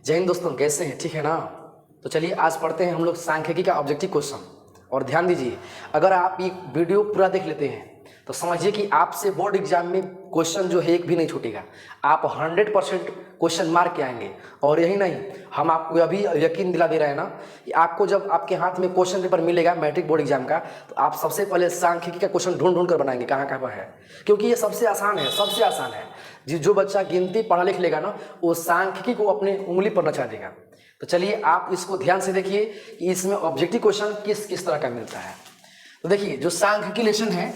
जय हिंद दोस्तों, कैसे हैं? ठीक है ना? तो चलिए आज पढ़ते हैं हम लोग सांख्यिकी का ऑब्जेक्टिव क्वेश्चन। और ध्यान दीजिए, अगर आप ये वीडियो पूरा देख लेते हैं तो समझिए कि आपसे बोर्ड एग्जाम में क्वेश्चन जो है एक भी नहीं छूटेगा। आप 100% क्वेश्चन मार्क के आएंगे। और यही नहीं, हम आपको अभी यकीन दिला दे रहे हैं ना कि आपको जब आपके हाथ में क्वेश्चन पेपर मिलेगा मैट्रिक बोर्ड एग्जाम का, तो आप सबसे पहले सांख्यिकी का क्वेश्चन ढूंढ ढूंढ कर बनाएंगे कहाँ कहाँ पर है, क्योंकि ये सबसे आसान है, सबसे आसान है। जो बच्चा गिनती पढ़ा लिख लेगा ना, वो सांख्यिकी को अपने उंगली पर नचा देगा। तो चलिए आप इसको ध्यान से देखिए कि इसमें ऑब्जेक्टिव क्वेश्चन किस किस तरह का मिलता है। तो देखिए, जो सांख्यिकी लेसन है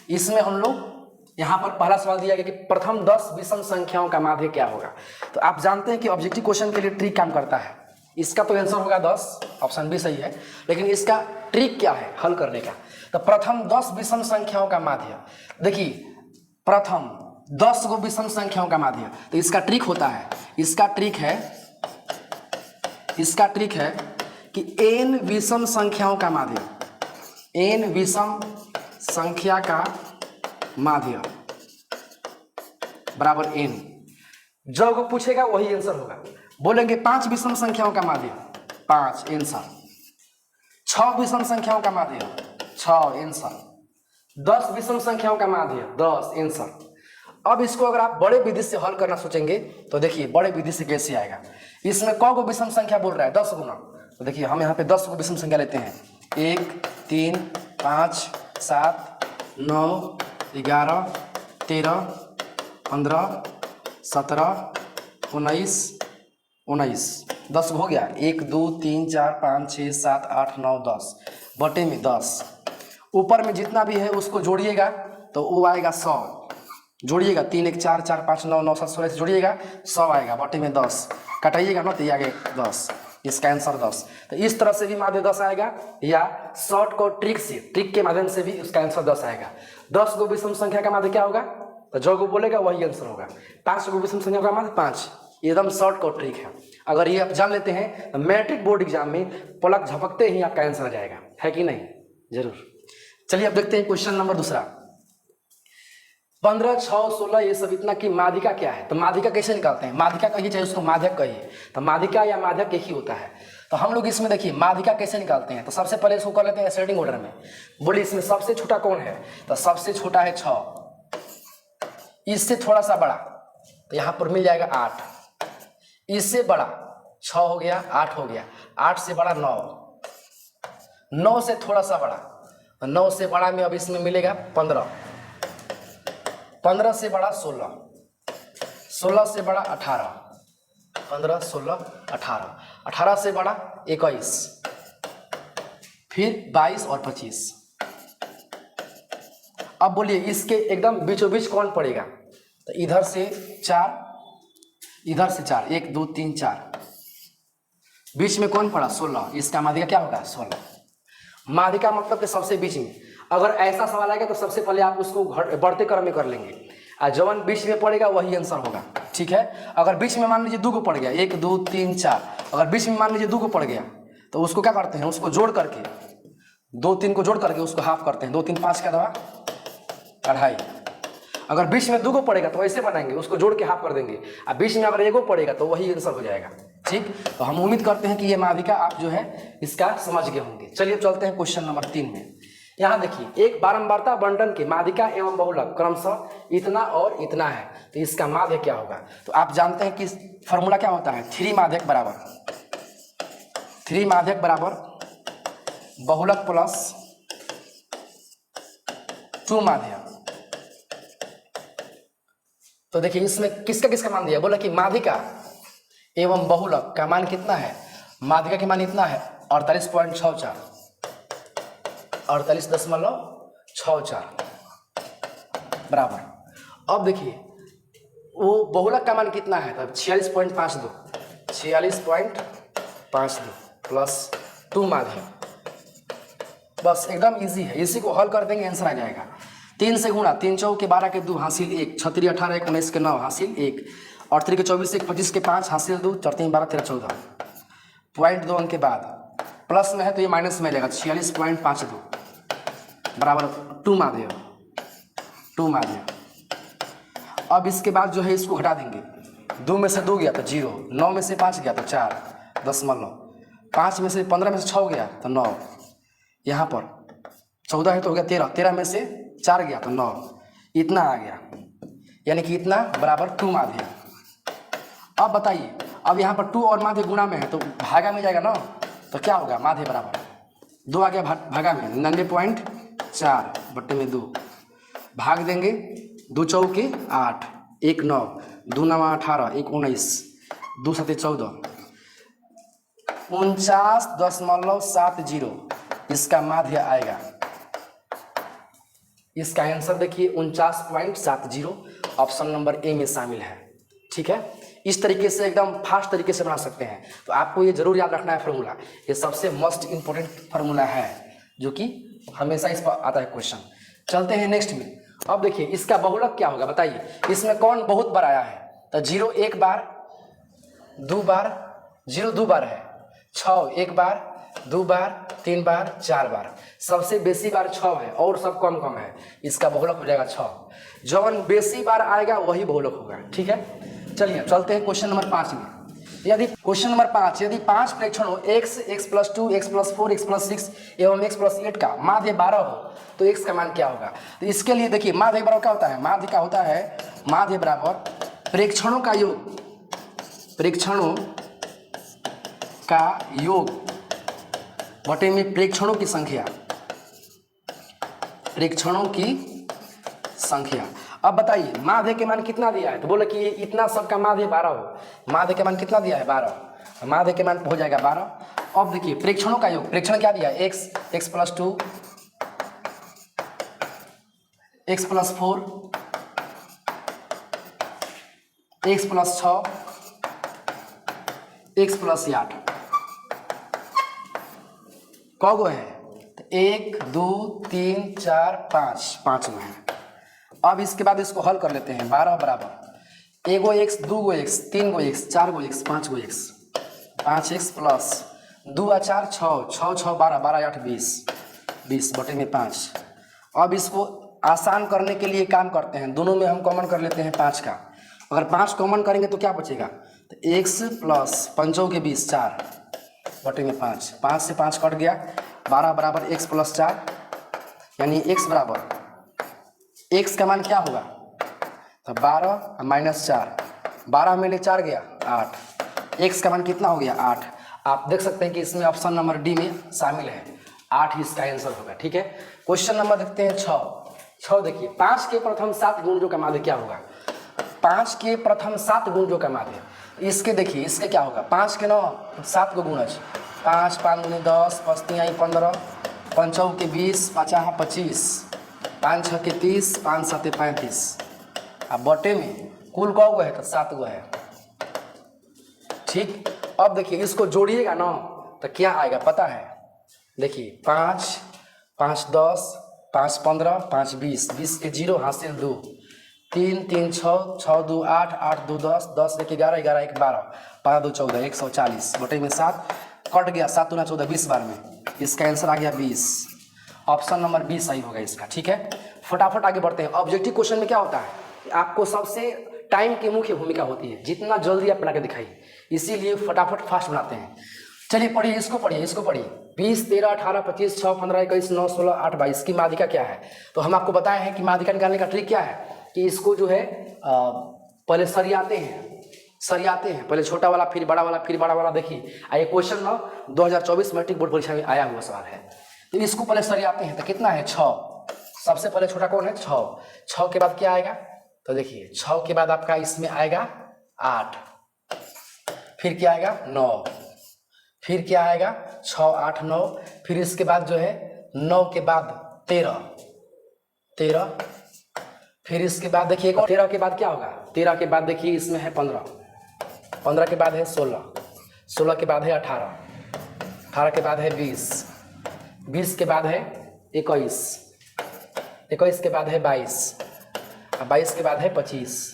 इसमें हम लोग यहाँ पर पहला सवाल दिया गया कि प्रथम 10 विषम संख्याओं का माध्य क्या होगा। तो आप जानते हैं कि ऑब्जेक्टिव क्वेश्चन के लिए ट्रिक काम करता है। इसका तो आंसर होगा 10, ऑप्शन भी सही है, लेकिन इसका ट्रिक क्या है हल करने का। तो प्रथम 10 विषम संख्याओं का माध्य, देखिए प्रथम 10 गो विषम संख्याओं का माध्य, तो इसका ट्रिक होता है, इसका ट्रिक है कि n विषम संख्याओं का माध्य, n विषम संख्या का माध्य बराबर n। जो पूछेगा वही आंसर होगा। बोलेंगे 5 विषम संख्याओं का माध्य, 5 आंसर। 6 विषम संख्याओं का माध्य, 6 आंसर। 10 विषम संख्याओं का माध्य, 10 आंसर। अब इसको अगर आप बड़े विधि से हल करना सोचेंगे तो देखिए बड़े विधि से कैसे आएगा। इसमें कौ गो विषम संख्या बोल रहा है? 10 गुना। तो देखिए हम यहाँ पे 10 गो विषम संख्या लेते हैं। 1, 3, 5, 7, 9, 11, 13, 15, 17, 19, 19। 10 हो गया। 1, 2, 3, 4, 5, 6, 7, 8, 9, 10 बटे में 10। ऊपर में जितना भी है उसको जोड़िएगा तो वो आएगा 100। जोड़िएगा 3, 1, 4, 4, 5, 9, 9, 7, 16 से जोड़िएगा 100 आएगा बटे में 10। कटाइएगा ना तो ये आगे 10, इसका आंसर 10। तो इस तरह से भी माध्य 10 आएगा, या शॉर्ट को ट्रिक के माध्यम से भी उसका आंसर 10 आएगा। 10 गो विषम संख्या का माध्य क्या होगा? तो जो को बोलेगा वही आंसर होगा। 5 गो विषम संख्या का माध्य 5। एकदम शॉर्ट को ट्रिक है। अगर ये आप जान लेते हैं तो मैट्रिक बोर्ड एग्जाम में पलक झपकते ही आपका आंसर आ जाएगा, है कि नहीं? जरूर। चलिए अब देखते हैं क्वेश्चन नंबर दूसरा। 15, 6, 16 ये सब इतना कि माध्यिका क्या है। तो माध्यिका कैसे निकालते हैं? माध्यिका कहिए चाहे उसको माध्यक कहिए, तो माध्यिका या माध्यक एक ही होता है। तो हम लोग इसमें देखिए माध्यिका कैसे निकालते हैं। तो सबसे पहले इसको कर लेते हैं असेंडिंग ऑर्डर में। बोलिए इसमें सबसे छोटा कौन है? तो सबसे छोटा है 6। इससे थोड़ा सा बड़ा तो यहाँ पर मिल जाएगा 8। इससे बड़ा 6 हो गया, 8 हो गया। 8 से बड़ा 9। 9 से थोड़ा सा बड़ा, 9 से बड़ा में अब इसमें मिलेगा 15। 15 से बड़ा 16। 16 से बड़ा 18। 15, 16, 18। 18 से बड़ा 21, फिर 22 और 25। अब बोलिए इसके एकदम बीचों बीच कौन पड़ेगा? तो इधर से 4, इधर से 4, 1, 2, 3, 4। बीच में कौन पड़ा? 16। इसका माध्यिका क्या होगा? 16। माध्यिका मतलब कि सबसे बीच में। अगर ऐसा सवाल आएगा तो सबसे पहले आप उसको बढ़ते क्रम में कर लेंगे, और जवन बीच में पड़ेगा वही आंसर होगा। ठीक है। अगर बीच में मान लीजिए 2 को पड़ गया, 1, 2, 3, 4, अगर बीच में मान लीजिए 2 को पड़ गया तो उसको क्या करते हैं? उसको जोड़ करके 2, 3 को जोड़ करके उसको हाफ करते हैं। 2, 3, 5 का दवा 2.5। अगर बीच में 2 को पड़ेगा तो ऐसे बनाएंगे, उसको जोड़ के हाफ कर देंगे, और बीच में अगर 1 को पड़ेगा तो वही आंसर हो जाएगा। ठीक। तो हम उम्मीद करते हैं कि ये माध्यिका आप जो है इसका समझ गए होंगे। चलिए चलते हैं क्वेश्चन नंबर 3 में। यहाँ देखिए एक बारंबारता बंटन के माध्यिका एवं बहुलक क्रमशः इतना और इतना है, तो इसका माध्य क्या होगा? तो आप जानते हैं कि फॉर्मूला क्या होता है? 3 माध्यक बराबर बहुलक प्लस 2 माध्यक। तो देखिए इसमें किसका किसका मान दिया? बोला कि माध्यिका एवं बहुलक का मान कितना है? माध्यिका के मान इतना है 48.64, 48.64 बराबर। अब देखिए वो बहुलक का मान कितना है? तब 46.52, 46.52 प्लस 2 माध्यक। बस एकदम इजी है, इसी को हल कर देंगे आंसर आ जाएगा। 3 से गुणा, 3 चौक के 12 के 2 हासिल 1, 6 3 18 1 19 के 9 हासिल 1, और 3 के 24 1 25 के 5 हासिल 2, 4 3 12 13 14। पॉइंट 2 अंक के बाद प्लस में है तो ये माइनस में लेगा। 46.52 बराबर 2 माध्यक। अब इसके बाद जो है इसको घटा देंगे। 2 में से 2 गया तो 0, 9 में से 5 गया तो 4 दशमलव, 5 में से 15 में से 6 गया तो 9, यहाँ पर 14 है तो हो गया 13, 13 में से 4 गया तो 9, इतना आ गया, यानी कि इतना बराबर 2 माध्य। अब बताइए, अब यहाँ पर 2 और माध्य गुणा में है तो भागा में जाएगा ना, तो क्या होगा, माध्य बराबर 2 आ गया भागा में 99.4/2, भाग देंगे 2 चौके 8, 1 9, 2 9 18, 1 19, 2 7 14, 49.70 इसका माध्य आएगा। इसका आंसर देखिए 49.70 ऑप्शन नंबर ए में शामिल है। ठीक है, इस तरीके से एकदम फास्ट तरीके से बना सकते हैं। तो आपको ये जरूर याद रखना है फार्मूला, ये सबसे मोस्ट इंपॉर्टेंट फार्मूला है जो कि हमेशा इस पर आता है क्वेश्चन। चलते हैं नेक्स्ट में। अब देखिए इसका बहुलक क्या होगा बताइए, इसमें कौन बहुत बार आया है, तो 0 1 बार, 2 बार, 0 2 बार है, 6 1 बार, 2 बार, 3 बार, 4 बार, सबसे बेसी बार 6 है और सब कम कम है, इसका बहुलक हो जाएगा 6। जौन बेसी बार आएगा वही बहुलक होगा। ठीक है, चलिए चलते हैं क्वेश्चन नंबर 5 में। यदि क्वेश्चन नंबर 5, यदि 5 प्रेक्षणों x, x+2, x+4, x+6 एवं x+8 का माध्य 12 हो तो x का मान क्या होगा। तो इसके लिए देखिए माध्य बराबर क्या होता है, माध्य का होता है माध्य बराबर प्रेक्षणों का योग, प्रेक्षणों का योग बटे में प्रेक्षणों की संख्या, प्रेक्षणों की संख्या। अब बताइए माध्य के मान कितना दिया है, तो बोले कि इतना सबका माध्य 12 हो, माध्य के मान कितना दिया है 12, माध्य के मान हो जाएगा 12। अब देखिए प्रेक्षणों का योग, प्रेक्षण क्या दिया है, x, x+2, x+4, x+6, x+8 कौ गो है, 1 2 3 4 5, 5 गो है। अब इसके बाद इसको हल कर लेते हैं, 12 बराबर 1 गो x, 2 गो x, 3 गो x, 4 गो x, 5 गो x, 5x प्लस 2 और 4 6, 6 6 12, 12 8 20, 20 बटे में 5। अब इसको आसान करने के लिए काम करते हैं, दोनों में हम कॉमन कर लेते हैं 5 का, अगर 5 कॉमन करेंगे तो क्या बचेगा, तो x प्लस 5 के 20 4 बटे में 5, 5 से 5 कट गया, 12 बराबर x प्लस 4, यानी x बराबर x का मान क्या होगा, तो 12 माइनस 4, 12 में ले 4 गया 8, x का मान कितना हो गया 8। आप देख सकते हैं कि इसमें ऑप्शन नंबर डी में शामिल है, 8 इसका आंसर होगा। ठीक है, क्वेश्चन नंबर देखते हैं 6। देखिए 5 के प्रथम 7 गुणजों का माध्य क्या होगा, 5 के प्रथम 7 गुणजों का माध्य, इसके देखिए इसके क्या होगा, 5 के 9 7 को गुणज, 5 5 दूनी 10, 5 3 15, 5 के 20, 5 25, 5 6 के 30, 5 7 35, अब बटे में कुल कौ गो है, तो 7 गो है। ठीक, अब देखिए इसको जोड़िएगा ना तो क्या आएगा पता है, देखिए 5 5 10, 5 15, 5 20, 20 के 0 हासिल 2, 3 3 6, 6 2 8, 8 2 10, 10 1 11, 11 1 12, 5 2 14, 140 बटे में 7 कट गया, 7 दूना 14, 20 बार में, इसका आंसर आ गया 20। ऑप्शन नंबर बी सही होगा इसका। ठीक है, फटाफट आगे बढ़ते हैं। ऑब्जेक्टिव क्वेश्चन में क्या होता है, आपको सबसे टाइम की मुख्य भूमिका होती है, जितना जल्दी आप बना के दिखाइए, इसीलिए फटाफट फास्ट बनाते हैं। चलिए पढ़िए, इसको पढ़िए, इसको पढ़िए, 20 13 18 25 6 15 21 9 16 8 22 की माध्यिका क्या है। तो हम आपको बताए हैं कि माध्यिका निकालने का ट्रिक क्या है, कि इसको जो है पहले सरियाते हैं, पहले छोटा वाला फिर बड़ा वाला फिर बड़ा वाला। देखिए ये क्वेश्चन ना 2024 मैट्रिक बोर्ड परीक्षा में आया हुआ सवाल है, तो इसको पहले सरियाते हैं। तो कितना है 6, सबसे पहले छोटा कौन है 6, 6 के बाद क्या आएगा, तो देखिए 6 के बाद आपका इसमें आएगा 8, फिर क्या आएगा 9, फिर क्या आएगा 6 8 9, फिर इसके बाद जो है 9 के बाद 13, फिर इसके बाद देखिए 13 के बाद क्या होगा, 13 के बाद देखिए इसमें है 15 के बाद है 16 के बाद है 18 के बाद है 20 के बाद है 21 के बाद है 22 के बाद है 25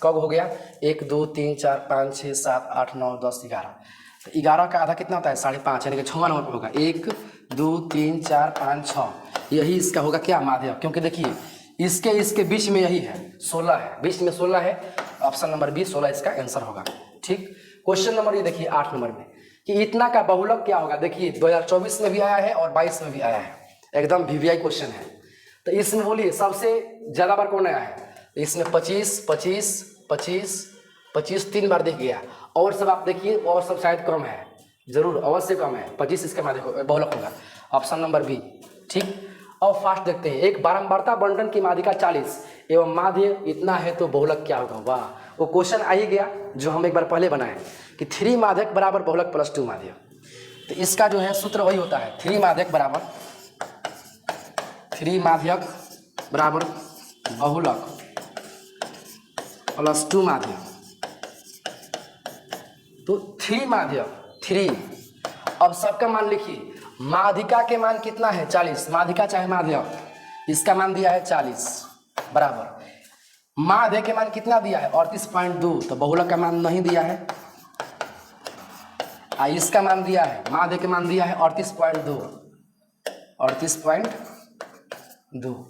कब हो गया, 1 2 3 4 5 6 7 8 9 10 11। तो 11 का आधा कितना होता है 5.5, यानी कि 6वां नंबर पर होगा, 1 2 3 4 5 6, यही इसका होगा क्या माध्य। क्योंकि देखिए इसके बीच में यही है 16 है, बीच में 16 है, ऑप्शन नंबर बी 16 इसका आंसर होगा। ठीक, क्वेश्चन नंबर ये देखिए 8 नंबर में कि इतना का बहुलक क्या होगा। देखिए 2024 में भी आया है और 22 में भी आया है, एकदम वीवीआई क्वेश्चन है। तो इसमें बोलिए सबसे ज़्यादा बार कौन आया है। तो इसमें 25 25 25 25 3 बार दिख गया, और सब आप देखिए और सब शायद कम है, जरूर अवश्य कम है। 25 इसका माध्य बहुलक होगा, ऑप्शन नंबर बी। ठीक, और फास्ट देखते हैं। एक बारंबारता बंटन की माध्यिका 40 एवं माध्य इतना है तो बहुलक क्या होगा। वाह, वो क्वेश्चन आ ही गया जो हम एक बार पहले बनाए कि 3 माध्यक बराबर बहुलक प्लस 2 माध्य। तो इसका जो है सूत्र वही होता है 3 माध्यक बराबर बहुलक प्लस 2 माध्य। तो 3 माध्य 3, अब सबका मान लिखिए। माध्यिका के मान कितना है 40, माध्यिका चाहे माध्य, इसका मान दिया है 40 बराबर माध्य के मान कितना दिया है 38.2, तो बहुलक का मान नहीं दिया है। इसका मान दिया है, माध्य के मान दिया है 38.2।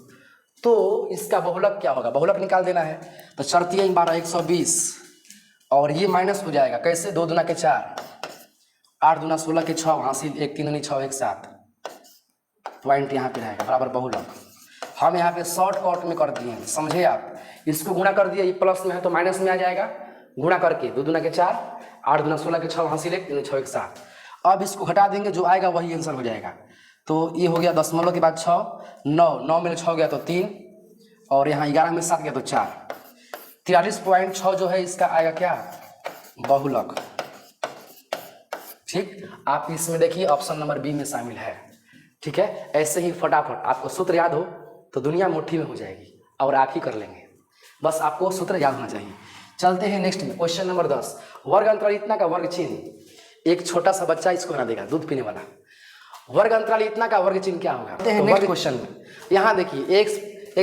तो इसका बहुलक क्या होगा, बहुलक निकाल देना है। तो 4 12 120, और ये माइनस हो जाएगा कैसे, 2 दूना के 4, 8 दूना 16 के 6, हासिल 1 3 दूनी 6 1 7, पॉइंट यहाँ पे रहेगा बराबर बहुलक। हम यहाँ पे शॉर्टकट में कर दिए, समझे आप। इसको गुणा कर दिया, ये प्लस में है तो माइनस में आ जाएगा, गुणा करके 2 दूना के 4, 8 दूना 16 के 6, हासिल 1 3 6 1 7। अब इसको घटा देंगे, जो आएगा वही आंसर हो जाएगा। तो ये हो गया दशमलव के बाद 6, 9 में 6 गया तो 3, और यहाँ 11 में 7 गया तो 4, 43.6 जो है इसका आएगा क्या, बहुलक। ठीक, आप इसमें देखिए ऑप्शन नंबर बी में शामिल है। ठीक है, ऐसे ही फटाफट आपको सूत्र याद हो तो दुनिया मुट्ठी में हो जाएगी और आप ही कर लेंगे, बस आपको सूत्र याद होना चाहिए। चलते हैं नेक्स्ट में, क्वेश्चन नंबर 10। वर्ग अंतराल इतना का वर्ग चिन्ह, एक छोटा सा बच्चा इसको बना देगा, दूध पीने वाला। वर्ग अंतराल इतना का वर्ग चिन्ह क्या होगा। तो नेक्स्ट क्वेश्चन में यहाँ देखिए x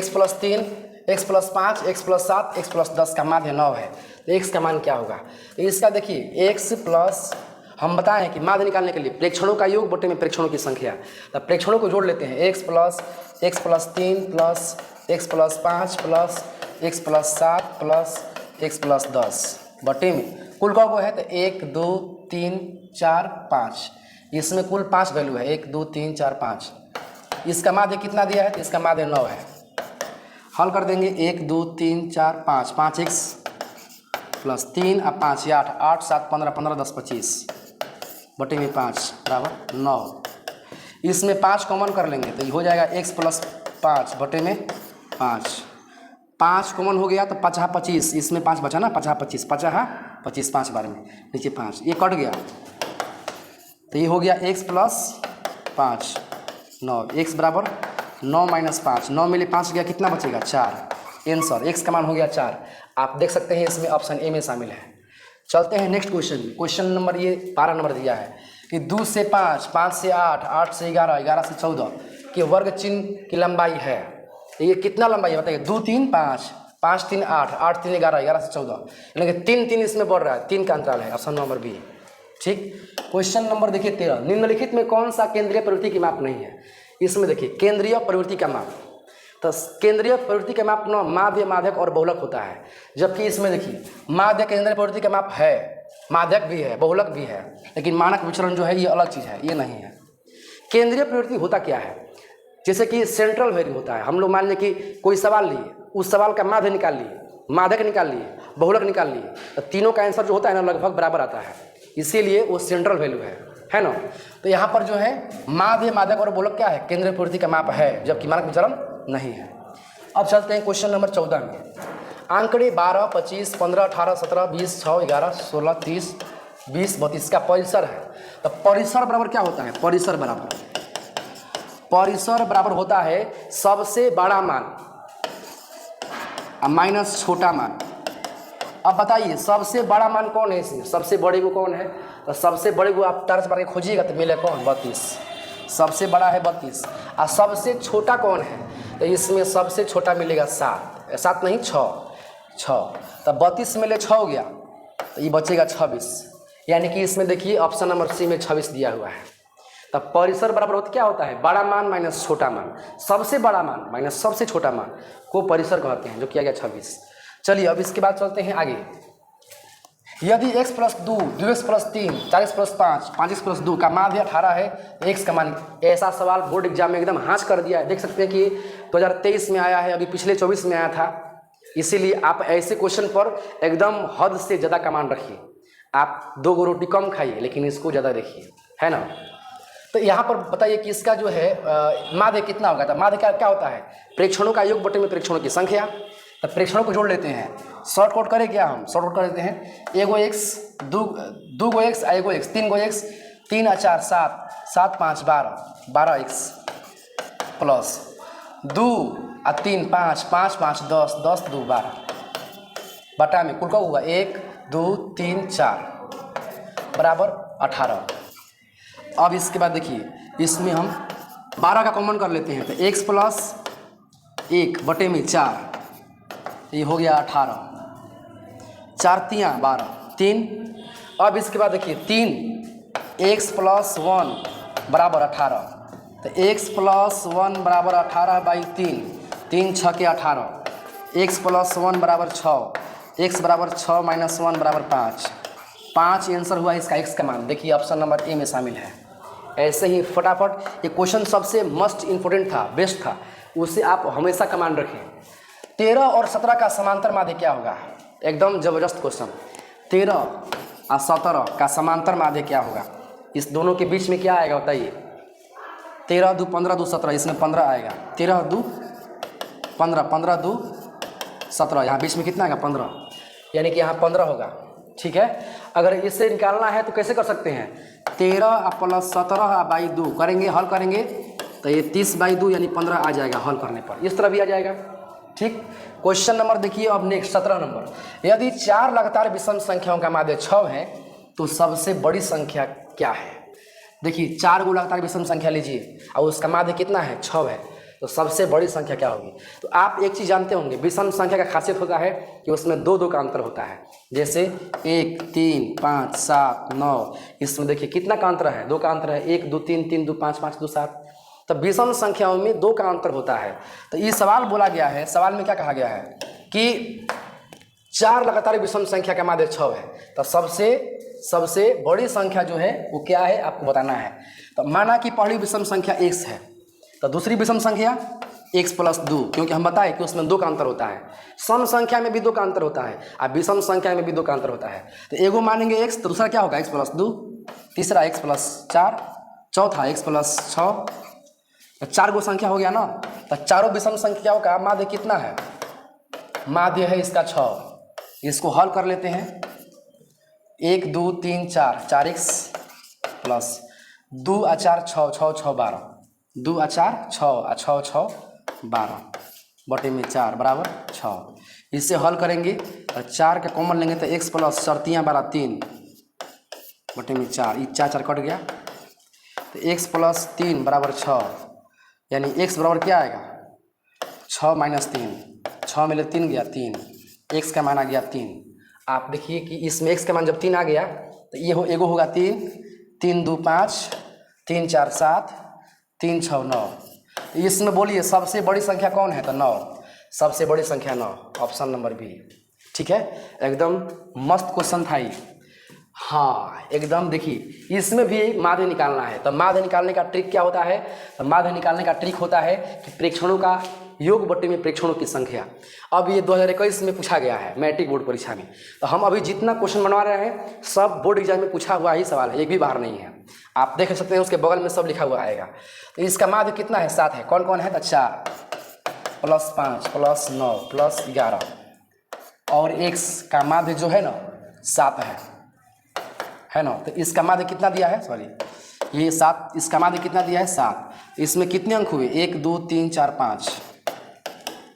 + 3 x + 5 x + 7 x + 10 का माध्य 9 है, तो x का मान क्या होगा। तो इसका देखिए x प्लस, हम बताएं कि माध्य निकालने के लिए प्रेक्षणों का योग बटे में प्रेक्षणों की संख्या, तो प्रेक्षणों को जोड़ लेते हैं। x + 3 plus x + 5 plus x + 7 plus x + 10 बटे में कुल कौन है, तो 1 2 3 4 5, इसमें कुल 5 वैल्यू है, 1 2 3 4 5। इसका माध्य कितना दिया है, तो इसका माध्य 9 है। हल कर देंगे, 1 2 3 4 5, 5x + 3 और 5 8 8 7 15 15 10 25 बटे में 5 बराबर 9। इसमें 5 कॉमन कर लेंगे तो ये हो जाएगा x + 5 बटे में 5, 5 कॉमन हो गया तो 5 25, इसमें 5 बचा ना, 5 25 25 5 बार में नीचे 5, ये कट गया तो ये हो गया x + 5 9, x बराबर 9 - 5, 9 में 5 गया, कितना बचेगा 4, आंसर x का मान हो गया 4। आप देख सकते हैं इसमें ऑप्शन ए में शामिल है। चलते हैं नेक्स्ट क्वेश्चन में, क्वेश्चन नंबर ये 12 नंबर दिया है कि 2 से 5, 5 से 8, 8 से 11, 11 से 14 के वर्ग चिन्ह की लंबाई है। ये कितना लंबाई है बताइए, 2 3 5, 5 3 8, 8 3 11, 11 से 14, यानी कि 3 3 इसमें बढ़ रहा है, 3 का अंतराल है, ऑप्शन नंबर बी। ठीक, क्वेश्चन नंबर देखिए 13, निम्नलिखित में कौन सा केंद्रीय प्रवृत्ति की माप नहीं है। इसमें देखिए केंद्रीय प्रवृत्ति का माप, तो केंद्रीय प्रवृत्ति का माप न माध्य माध्यक और बहुलक होता है, जबकि इसमें देखिए माध्य केंद्रीय प्रवृत्ति का माप है, माध्यक भी है बहुलक भी है, लेकिन मानक विचरण जो है ये अलग चीज़ है, ये नहीं है। केंद्रीय प्रवृत्ति होता क्या है, जैसे कि सेंट्रल वैल्यू होता है। हम लोग मान लें कि कोई सवाल लिए, उस सवाल का माध्य निकाल लिए, माध्यक निकाल लिए, बहुलक निकाल लिए, तो तीनों का आंसर जो होता है ना लगभग बराबर आता है, इसीलिए वो सेंट्रल वैल्यू है ना। तो यहाँ पर जो है माध्य माध्यक और बहुलक क्या है, केंद्रीय प्रवृत्ति का माप है, जबकि मानक विचरण नहीं है। अब चलते हैं क्वेश्चन नंबर 14 में, आंकड़े 12 25 15 18 17 20 6 11 16 30 20 32 का परिसर है। तो परिसर बराबर क्या होता है, परिसर बराबर होता है सबसे बड़ा मान माइनस छोटा मान। अब बताइए सबसे बड़ा मान कौन है इसमें, सबसे बड़े को कौन है, तो सबसे बड़े को आप तर्ज मार के खोजिएगा तो मिले कौन, 32, सबसे बड़ा है 32। और सबसे छोटा कौन है, तो इसमें सबसे छोटा मिलेगा 7, 7 नहीं 6, तो 32 में ले 6 हो गया तो ये बचेगा 26, यानी कि इसमें देखिए ऑप्शन नंबर सी में 26 दिया हुआ है। तब परिसर बराबर होता क्या होता है, बड़ा मान माइनस छोटा मान, सबसे बड़ा मान माइनस सबसे छोटा मान को परिसर कहते हैं, जो किया गया 26। चलिए अब इसके बाद चलते हैं आगे। यदि x plus 2, 2x plus 3, 4x plus 5, 5x plus 2 का माध्य 18 है तो x का मान, ऐसा सवाल बोर्ड एग्जाम में एकदम हाँच कर दिया है। देख सकते हैं कि 2023 में आया है, अभी पिछले 24 में आया था, इसीलिए आप ऐसे क्वेश्चन पर एकदम हद से ज़्यादा कमान रखिए। आप 2 गो रोटी कम खाइए लेकिन इसको ज़्यादा देखिए, है ना। तो यहाँ पर बताइए कि इसका जो है माध्य कितना होगा। तो माध्य क्या होता है, प्रेक्षणों का योग बटे में प्रेक्षणों की संख्या। तो प्रेक्षणों को जोड़ लेते हैं, शॉर्टकट करें क्या, हम शॉर्टकट कर देते हैं। एगो x, दो गो x, एगो x, 3 गो x, 3 और 4 7, 7 5 12, 12x प्लस 2 और 3 5, 5 5 10, 10 2 12 बटा में कुल का हुआ 1 2 3 4 बराबर 18। अब इसके बाद देखिए इसमें हम 12 का कॉमन कर लेते हैं, तो x प्लस 1 बटे में 4, ये हो गया 18, 4 3 12 3। अब इसके बाद देखिए 3 x प्लस 1 बराबर 18, तो x प्लस 1 बराबर 18 बाई 3, 3 6 के 18, x प्लस 1 बराबर 6, x बराबर 6 माइनस 1 बराबर 5, 5 आंसर हुआ इसका x का मान। देखिए ऑप्शन नंबर ए में शामिल है। ऐसे ही फटाफट ये क्वेश्चन सबसे मस्ट इम्पोर्टेंट था, बेस्ट था, उसे आप हमेशा कमांड रखें। 13 और 17 का समांतर माध्य क्या होगा, एकदम जबरदस्त क्वेश्चन। 13 और 17 का समांतर माध्य क्या होगा, इस दोनों के बीच में क्या आएगा बताइए। 13 2 15 2 17, इसमें 15 आएगा, 13 2 15, 15 2 17, यहाँ बीच में कितना आएगा 15, यानी कि यहाँ 15 होगा। ठीक है, अगर इससे निकालना है तो कैसे कर सकते हैं, 13 प्लस 17 बाई 2 करेंगे, हल करेंगे तो ये 30 बाई 2 यानी 15 आ जाएगा हल करने पर, इस तरह भी आ जाएगा। ठीक, क्वेश्चन नंबर देखिए अब नेक्स्ट 17 नंबर। यदि 4 लगातार विषम संख्याओं का माध्य 6 है तो सबसे बड़ी संख्या क्या है। देखिए 4 गो लगातार विषम संख्या लीजिए और उसका माध्य कितना है 6 है, तो सबसे बड़ी संख्या क्या होगी। तो आप एक चीज़ जानते होंगे, विषम संख्या का खासियत होता है कि उसमें 2 का अंतर होता है। जैसे 1 3 5 7 9, इसमें देखिए कितना का अंतर है, 2 का अंतर है, 1 2 3 3 2 5 5 2 7। तो विषम संख्याओं में 2 का अंतर होता है। तो ये सवाल बोला गया है, सवाल में क्या कहा गया है कि 4 लगातार विषम संख्या का माध्य 6 है, तो सबसे बड़ी संख्या जो है वो क्या है आपको बताना है। तो माना कि पहली विषम संख्या x है, तो दूसरी विषम संख्या x प्लस 2, क्योंकि हम बताए कि उसमें 2 का अंतर होता है। सम संख्या में भी 2 का अंतर होता है और विषम संख्या में भी 2 का अंतर होता है। तो एगो मानेंगे x, तो दूसरा क्या होगा x प्लस 2, तीसरा x प्लस 4, चौथा x प्लस 6। तो 4 गो संख्या हो गया ना। तो चारों विषम संख्याओं का माध्य कितना है, माध्य है इसका 6। इसको हल कर लेते हैं, 1 2 3 4, 4x प्लस 2 और 4 6 6 6 12, 2 और 4 6 और 6 6 12 बटे में 4 बराबर 6। इससे हल करेंगे और 4 का कॉमन लेंगे तो x प्लस 4 3 12 3 बटे में 4, ये 4 4 कट गया, तो x प्लस 3 बराबर 6, यानी x बराबर क्या आएगा 6 माइनस 3, 6 में 3 गया 3, x का मान आ गया 3। आप देखिए कि इसमें x का मान जब 3 आ गया तो ये हो एगो होगा 3, 3 2 5, 3 4 7, 3 6 9। इसमें बोलिए सबसे बड़ी संख्या कौन है, तो 9, सबसे बड़ी संख्या 9, ऑप्शन नंबर बी। ठीक है, एकदम मस्त क्वेश्चन था ये। हाँ एकदम, देखिए इसमें भी माध्य निकालना है। तो माध्य निकालने का ट्रिक क्या होता है, तो माध्य निकालने का ट्रिक होता है कि प्रेक्षणों का योग बटे में प्रेक्षणों की संख्या। अब ये 2021 में पूछा गया है मैट्रिक बोर्ड परीक्षा में। तो हम अभी जितना क्वेश्चन बनवा रहे हैं सब बोर्ड एग्जाम में पूछा हुआ ही सवाल है, एक भी बाहर नहीं है। आप देख सकते हैं उसके बगल में सब लिखा हुआ आएगा। तो इसका माध्य कितना है 7 है, कौन कौन है, तो 4 प्लस 5 प्लस 9 प्लस 11, और x का माध्य जो है ना 7 है ना। तो इसका माध्य कितना दिया है, सॉरी ये 7, इसका माध्य कितना दिया है 7। इसमें कितने अंक हुए 1 2 3 4 5,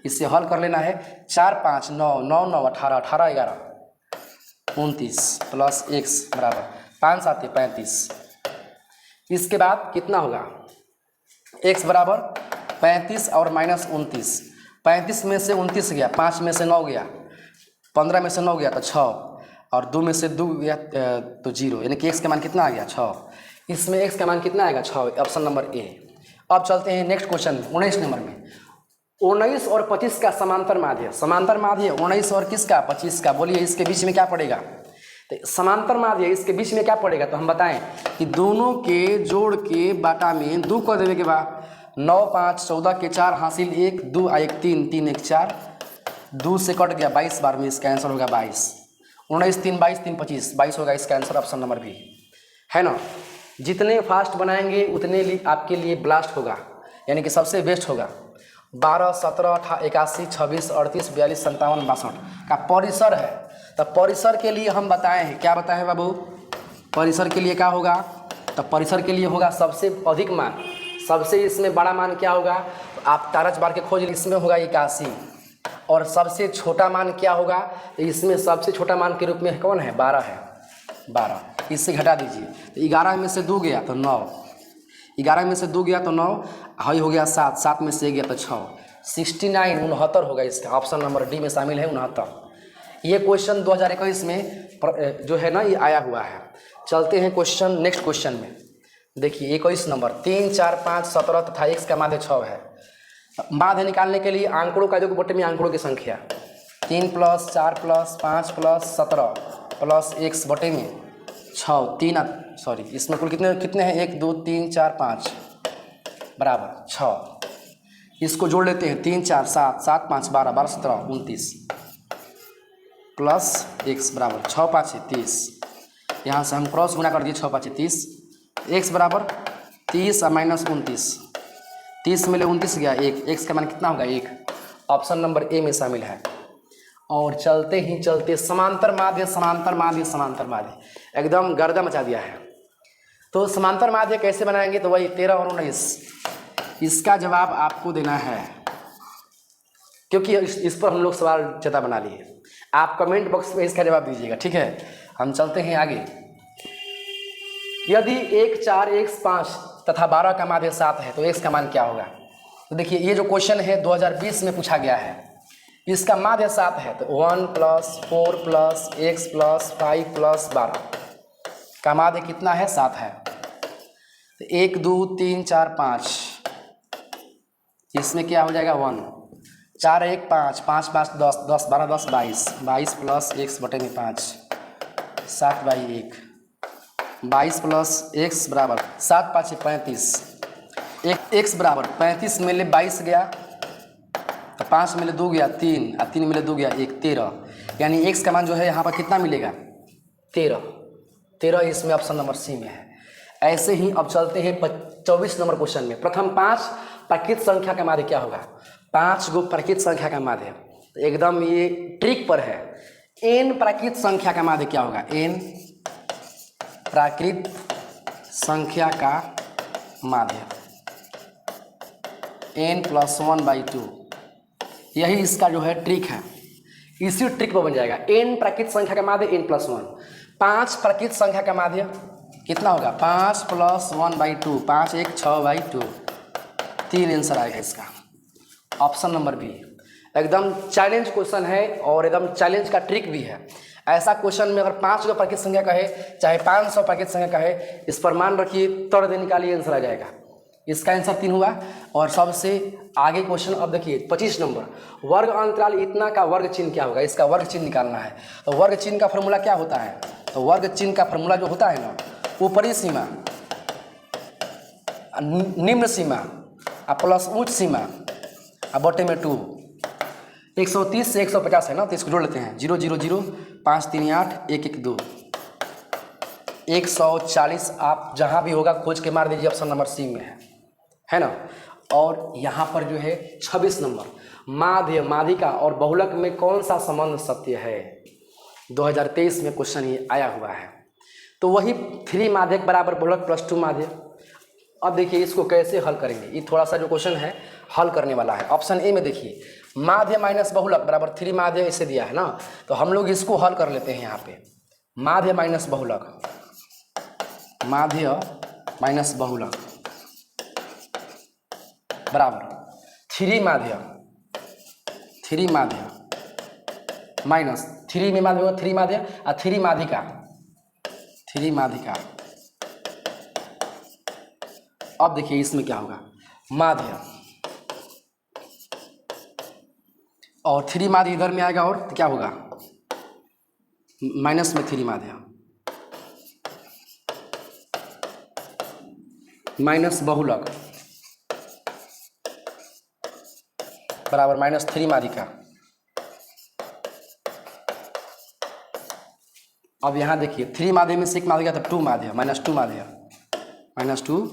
इससे हल कर लेना है। 4 5 9 9 9 18 18 11 29 प्लस x बराबर 5 7 35। इसके बाद कितना होगा x बराबर 35 और माइनस 29, 35 में से 29 गया, 5 में से 9 गया, 15 में से 9 गया तो 6, और 2 में से 2 गया तो 0, यानी कि x का मान कितना आ गया 6। इसमें x का मान कितना आएगा 6, ऑप्शन नंबर ए। अब चलते हैं नेक्स्ट क्वेश्चन 19 नंबर में। 19 और 25 का समांतर माध्य, समांतर माध्य 19 और किसका 25 का, बोलिए इसके बीच में क्या पड़ेगा, तो समांतर माध्य इसके बीच में क्या पड़ेगा, तो हम बताएं कि दोनों के जोड़ के बाटा में 2 कर देवे के बाद 9 5 14 के 4 हासिल 1 2 1 3 3 1 4 2 से कट गया 22 बार में, इसका आंसर होगा 22। 19 3 22 3 25 22 होगा इसका आंसर, ऑप्शन नंबर बी है ना। जितने फास्ट बनाएंगे उतने आपके लिए ब्लास्ट होगा, यानी कि सबसे बेस्ट होगा। 12 17 81 26 38 42 57 62 का परिसर है, तो परिसर के लिए हम बताए हैं, क्या बताए हैं बाबू, परिसर के लिए क्या होगा, तो परिसर के लिए होगा सबसे अधिक मान, सबसे इसमें बड़ा मान क्या होगा, तो आप टारच बार के खोज, इसमें होगा 81, और सबसे छोटा मान क्या होगा, तो इसमें सबसे छोटा मान के रूप में कौन है, 12 है, 12 इससे घटा दीजिए, तो 11 में से 2 गया तो 9, 11 में से 2 गया तो 9, हाई हो गया 7, 7 में से गया तो 6, 69 69 होगा इसका, ऑप्शन नंबर डी में शामिल है 69। ये क्वेश्चन 2021 में जो है ना ये आया हुआ है। चलते हैं क्वेश्चन नेक्स्ट क्वेश्चन में, देखिए 21 नंबर 3 4 5 17 तथा x का माध्य 6 है। माध्य निकालने के लिए आंकड़ों का जो बटे में आंकड़ों की संख्या 3 + 4 + 5 + 17 प्लस x बटे में 6 3 सॉरी इसमें कुल कितने हैं 1 2 3 4 5 बराबर 6, इसको जोड़ लेते हैं 3 4 7 7 5 12 12 17 29 प्लस x बराबर 6 5 30, यहाँ से हम क्रॉस गुना कर दिए 6 5 30, x बराबर 30 और माइनस 29, 30 में 29 गया 1, x का मान कितना होगा 1, ऑप्शन नंबर ए में शामिल है। और चलते ही चलते समांतर माध्य समांतर माध्य समांतर माध्य एकदम गर्दा मचा दिया है। तो समांतर माध्य कैसे बनाएंगे, तो वही 13 और 19, इसका जवाब आपको देना है, क्योंकि इस पर हम लोग सवाल ज़्यादा बना लिए। आप कमेंट बॉक्स में इसका जवाब दीजिएगा, ठीक है। हम चलते हैं आगे। यदि 1 4 x 5 तथा 12 का माध्य 7 है तो x का मान क्या होगा। तो देखिए ये जो क्वेश्चन है 2020 में पूछा गया है, इसका माध्य 7 है तो 1 + 4 + x + 5 + 12 का माध्य कितना है 7 है। तो 1 2 3 4 5 इसमें क्या हो जाएगा 1, 4 1 5 5 5 10 10 12 10 22 22 प्लस x बटे में 5 7/1 22 प्लस x बराबर 7 5 35, x बराबर 35 में ले 22 गया तो 5 में ले 2 गया 3 और 3 में ले 2 गया 1 13, यानी x का मान जो है यहाँ पर कितना मिलेगा 13 इसमें ऑप्शन नंबर सी में है। ऐसे ही अब चलते हैं 24 नंबर क्वेश्चन में। प्रथम 5 प्राकृत संख्या का माध्य क्या होगा, 5 गो प्राकृत संख्या का माध्य, तो एकदम ये ट्रिक पर है। n प्राकृत संख्या का माध्य क्या होगा, n प्राकृत संख्या का माध्य n + 1/2, यही इसका जो है ट्रिक है, इसी ट्रिक पर बन जाएगा। n प्राकृत संख्या का माध्य n + 1, 5 प्राकृत संख्या का माध्य कितना होगा 5 + 1/2, 5 1 6/2, 3 आंसर आएगा इसका, ऑप्शन नंबर बी। एकदम चैलेंज क्वेश्चन है और एकदम चैलेंज का ट्रिक भी है। ऐसा क्वेश्चन में अगर 5 को प्राकृत संख्या कहे चाहे 500 प्राकृत संख्या कहे, इस पर मान रखिए तोड़ देने का लिए आंसर आ जाएगा। इसका आंसर 3 हुआ। और सबसे आगे क्वेश्चन अब देखिए 25 नंबर, वर्ग अंतराल इतना का वर्ग चिन्ह क्या होगा, इसका वर्ग चिन्ह निकालना है। तो वर्ग चिन्ह का फॉर्मूला क्या होता है, तो वर्ग चिन्ह का फॉर्मूला जो होता है ना, ऊपरी सीमा निम्न सीमा प्लस उच्च सीमा बटे में 2, 130 से 150 है ना, तो इसको जोड़ लेते हैं 0 0 0 5 3 8 1 1 2 140। आप जहाँ भी होगा खोज के मार दीजिए, ऑप्शन नंबर सी में है ना। और यहाँ पर जो है 26 नंबर, माध्य माध्यिका और बहुलक में कौन सा संबंध सत्य है, 2023 में क्वेश्चन ये आया हुआ है। तो वही 3 माध्यक बराबर बहुलक + 2 माध्य। अब देखिए इसको कैसे हल करेंगे, ये थोड़ा सा जो क्वेश्चन है हल करने वाला है। ऑप्शन ए में देखिए माध्य माइनस बहुलक बराबर 3 माध्य इसे दिया है ना, तो हम लोग इसको हल कर लेते हैं। यहाँ पे माध्य माइनस बहुलक, माध्य माइनस बहुलक बराबर 3 माध्य माइनस 3 में माध्य होगा 3 माध्य और 3 माध्यिका। अब देखिए इसमें क्या होगा, माध्य और 3 माध्य इधर में आएगा, और तो क्या होगा, माइनस में 3 माध्य, माइनस बहुलक बराबर -3 माध्यिका। अब यहाँ देखिए 3 माध्य में से 1 माध्य गया तो 2 माध्य, -2 माध्य, -2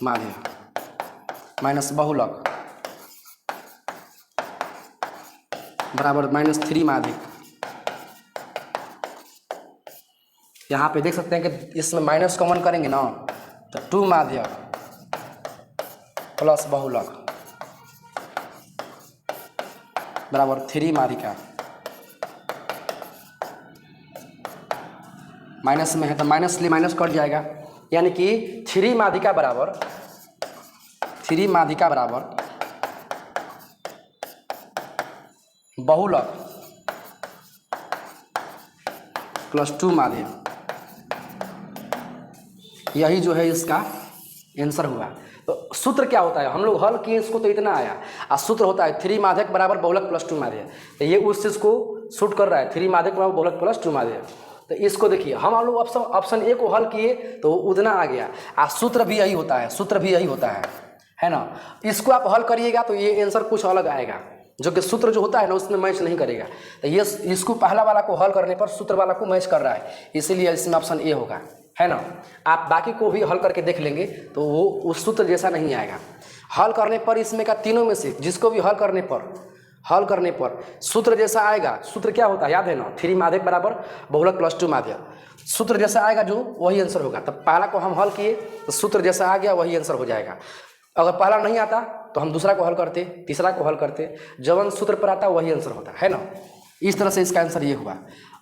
माध्य माइनस बहुलक बराबर -3 माध्य। यहाँ पे देख सकते हैं कि इसमें माइनस कॉमन करेंगे ना, तो 2 माध्य प्लस बहुलक बराबर 3 माध्यिका। माइनस में है तो माइनस लिए माइनस कट जाएगा, यानी कि 3 माध्यिका बराबर बहुलक प्लस 2 माध्य, यही जो है इसका आंसर हुआ। तो सूत्र क्या होता है, हम लोग हल किए इसको तो इतना आया, और सूत्र होता है 3 माध्यक बराबर बहुलक प्लस 2 माध्य। तो ये उस चीज़ को शूट कर रहा है, 3 माध्यक बराबर बहुलक प्लस 2 माध्य। तो इसको देखिए, हम लोग ऑप्शन ए को हल किए तो उतना आ गया, और सूत्र भी यही होता है ना। इसको आप हल करिएगा तो ये आंसर कुछ अलग आएगा, जो कि सूत्र जो होता है ना उसमें मैच नहीं करेगा। तो ये इसको पहला वाला को हल करने पर सूत्र वाला को मैच कर रहा है, इसीलिए इसमें ऑप्शन ए होगा, है ना। आप बाकी को भी हल करके देख लेंगे तो वो उस सूत्र जैसा नहीं आएगा। हल करने पर इसमें का तीनों में से जिसको भी हल करने पर सूत्र जैसा आएगा, सूत्र क्या होता है याद है ना, 3 माध्यक बराबर बहुलक प्लस 2 माध्य, सूत्र जैसा आएगा जो वही आंसर होगा। तब पहला को हम हल किए तो सूत्र जैसा आ गया वही आंसर हो जाएगा। अगर पहला नहीं आता तो हम दूसरा को हल करते, तीसरा को हल करते, जवन सूत्र पर आता वही आंसर होता है ना। इस तरह से इसका आंसर ये हुआ।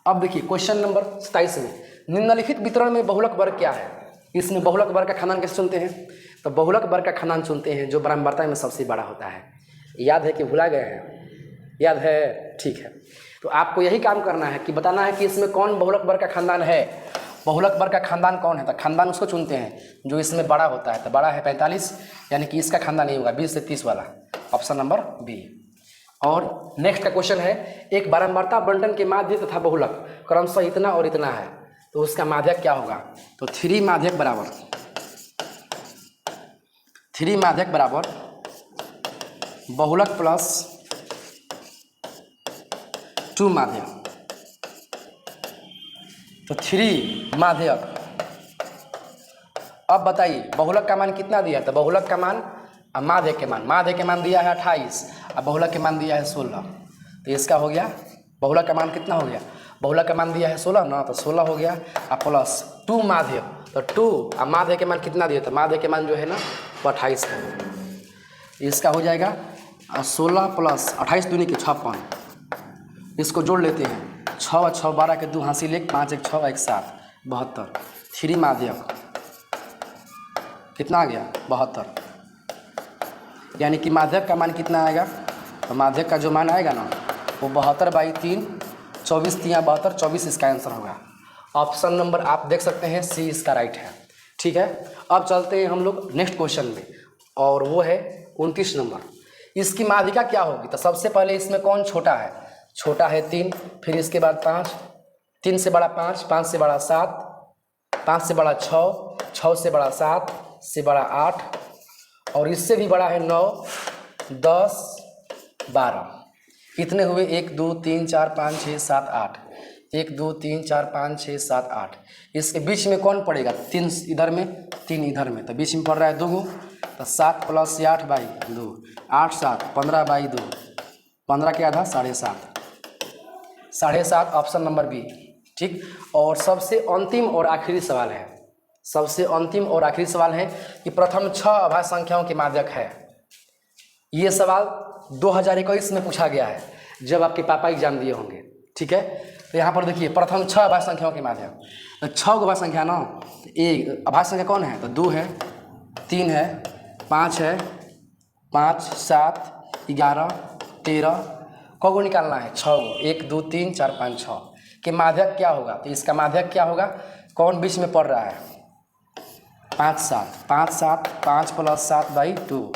अब देखिए क्वेश्चन नंबर 27 में, निम्नलिखित वितरण में बहुलक वर्ग क्या है। इसमें बहुलक वर्ग का खानदान कैसे चुनते हैं, तो बहुलक वर्ग का खानदान चुनते हैं जो बराबरता में सबसे बड़ा होता है। याद है कि भुला गए हैं, याद है, ठीक है। तो आपको यही काम करना है कि बताना है कि इसमें कौन बहुलक वर्ग का खानदान है, बहुलक वर्ग का खानदान कौन है। तो खानदान उसको चुनते हैं जो इसमें बड़ा होता है। तो बड़ा है 45, यानी कि इसका खानदान ये होगा 20 से 30 वाला, ऑप्शन नंबर बी। और नेक्स्ट का क्वेश्चन है, एक बारंबारता बंटन के माध्य तथा बहुलक क्रमशः इतना और इतना है, तो उसका माध्यक क्या होगा। तो 3 माध्यक बराबर बहुलक प्लस 2 माध्यक। तो 3 माध्यक, अब बताइए बहुलक का मान कितना दिया। तो बहुलक का मान और माध्य के मान दिया है 28 और बहुलक के मान दिया है 16। तो इसका हो गया, बहुलक का मान कितना हो गया, बहुलक का मान दिया है 16 ना, तो 16 हो गया और प्लस 2 माध्य। तो 2 और माध्य के मान कितना दिया, तो माध्य के मान जो है ना वो 28 है। इसका हो जाएगा 16 प्लस 28 दूनी के 56, इसको जोड़ लेते हैं, 6 और 6 12 के 2 हासिल 1, 5 1 6 1 7 72। 3 माध्यक कितना आ गया 72, यानी कि माध्यक का मान कितना आएगा। तो माध्यक का जो मान आएगा ना वो 72/3 24 3 72 24 इसका आंसर होगा। ऑप्शन नंबर आप देख सकते हैं सी इसका राइट है। ठीक है, अब चलते हैं हम लोग नेक्स्ट क्वेश्चन में, और वो है 29 नंबर। इसकी माध्यिका क्या होगी। तो सबसे पहले इसमें कौन छोटा है, छोटा है 3, फिर इसके बाद 5, 3 से बड़ा 5, 5 से बड़ा 7, 5 से बड़ा 6, 6 से बड़ा 7, से बड़ा 8, और इससे भी बड़ा है 9 10 12। कितने हुए 1 2 3 4 5 6 7 8, 1 2 3 4 5 6 7 8। इसके बीच में कौन पड़ेगा, 3 इधर में 3 इधर में, तो बीच में पड़ रहा है 2। तो 7 प्लस 8/2, 8 7 15/2, 15 के आधा 7.5 ऑप्शन नंबर बी। ठीक, और सबसे अंतिम और आखिरी सवाल है, कि प्रथम 6 अभाज्य संख्याओं के माध्यक है। ये सवाल 2021 में पूछा गया है जब आपके पापा एग्जाम दिए होंगे। ठीक है, तो यहाँ पर देखिए प्रथम 6 अभाज्य संख्याओं के माध्यक, तो 6 अभाज्य संख्या ना, एक अभाज्य संख्या कौन है, तो 2 है, 3 है, 5 है, 5 7 11 13 को निकालना है 6 गो, 1 2 3 4 5 6 के माध्यक क्या होगा। तो इसका माध्यक क्या होगा, कौन बीच में पड़ रहा है, 5 7 5 7 5 प्लस 7/2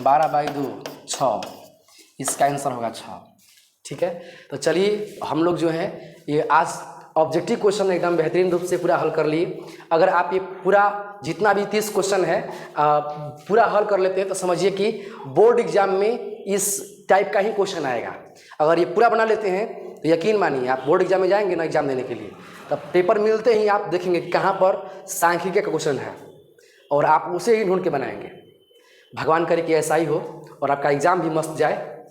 12/2 6, इसका आंसर होगा 6। ठीक है। तो चलिए हम लोग जो है ये आज ऑब्जेक्टिव क्वेश्चन एकदम बेहतरीन रूप से पूरा हल कर लिए। अगर आप ये पूरा जितना भी 30 क्वेश्चन है पूरा हल कर लेते हैं तो समझिए कि बोर्ड एग्जाम में इस टाइप का ही क्वेश्चन आएगा। अगर ये पूरा बना लेते हैं तो यकीन मानिए आप बोर्ड एग्जाम में जाएंगे ना एग्जाम देने के लिए, तब पेपर मिलते ही आप देखेंगे कि कहाँ पर सांख्यिकी का क्वेश्चन है और आप उसे ही ढूंढ के बनाएंगे। भगवान करे कि ऐसा ही हो और आपका एग्ज़ाम भी मस्त जाए,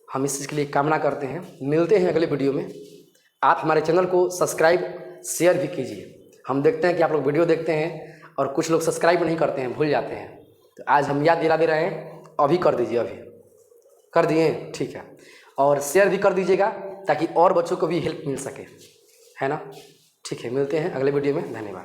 हम इस चीज़ के लिए कामना करते हैं। मिलते हैं अगले वीडियो में। आप हमारे चैनल को सब्सक्राइब शेयर भी कीजिए। हम देखते हैं कि आप लोग वीडियो देखते हैं और कुछ लोग सब्सक्राइब नहीं करते हैं, भूल जाते हैं। तो आज हम याद दिला दे रहे हैं, अभी कर दीजिए, अभी कर दिए, ठीक है। और शेयर भी कर दीजिएगा ताकि और बच्चों को भी हेल्प मिल सके, है ना। ठीक है, मिलते हैं अगले वीडियो में। धन्यवाद।